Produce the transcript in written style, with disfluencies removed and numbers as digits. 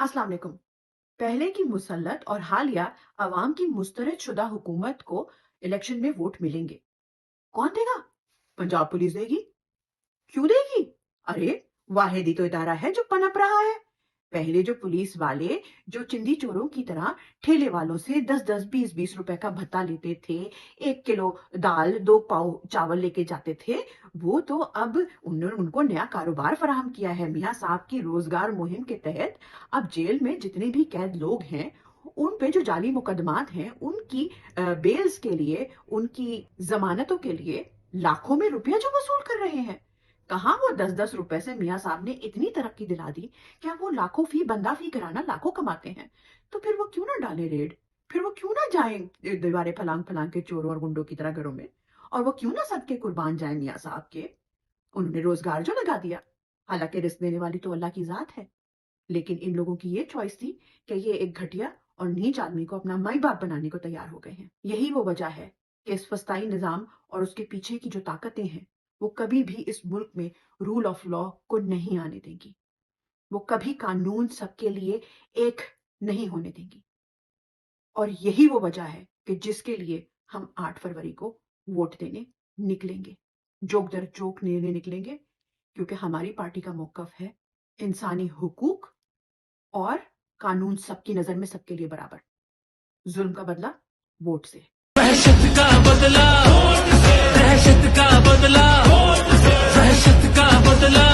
अस्सलाम वालेकुम। पहले की मुसल्लत और हालिया अवाम की मुस्तरद शुदा हुकूमत को इलेक्शन में वोट मिलेंगे। कौन देगा? पंजाब पुलिस देगी। क्यों देगी? अरे वाहिद ही तो इदारा है जो पनप रहा है। पहले जो पुलिस वाले जो चिंदी चोरों की तरह ठेले वालों से 10-10, 20-20 रुपए का भत्ता लेते थे, 1 किलो दाल, 2 पाव चावल लेके जाते थे, वो तो अब उन्होंने उनको नया कारोबार फराहम किया है। मियाँ साहब की रोजगार मुहिम के तहत अब जेल में जितने भी कैद लोग हैं, उन पे जो जाली मुकदमात हैं, उनकी बेल्स के लिए, उनकी जमानतों के लिए लाखों में रुपया जो वसूल कर रहे हैं। कहाँ वो 10-10 रुपए से मियाँ साहब ने इतनी तरक्की दिला दी। क्या वो लाखों फी बंदा फी कराना लाखों कमाते हैं? तो फिर वो क्यों ना डाले रेड? फिर वो क्यों ना जाए दीवारें फलांग फलांग के चोरों और गुंडों की तरह घरों में? और वो क्यों ना सदके कुर्बान जाए मियाँ साहब के? उन्होंने रोजगार जो लगा दिया। हालांकि रिस्क देने वाली तो अल्लाह की जात है, लेकिन इन लोगों की ये चॉइस थी कि ये एक घटिया और नीच आदमी को अपना माई बाप बनाने को तैयार हो गए हैं। यही वो वजह है कि इस फस्ताई निजाम और उसके पीछे की जो ताकतें हैं, वो कभी भी इस मुल्क में रूल ऑफ लॉ को नहीं आने देंगी। वो कभी कानून सबके लिए एक नहीं होने देंगी। और यही वो वजह है कि जिसके लिए हम 8 फरवरी को वोट देने निकलेंगे। जोक दर जोक लेने निकलेंगे, क्योंकि हमारी पार्टी का मौकफ है इंसानी हुकूक और कानून सबकी नजर में सबके लिए बराबर। जुल्म का बदला वोट से। वहशत का बदला, दहशत का बदला, वहशत का बदला।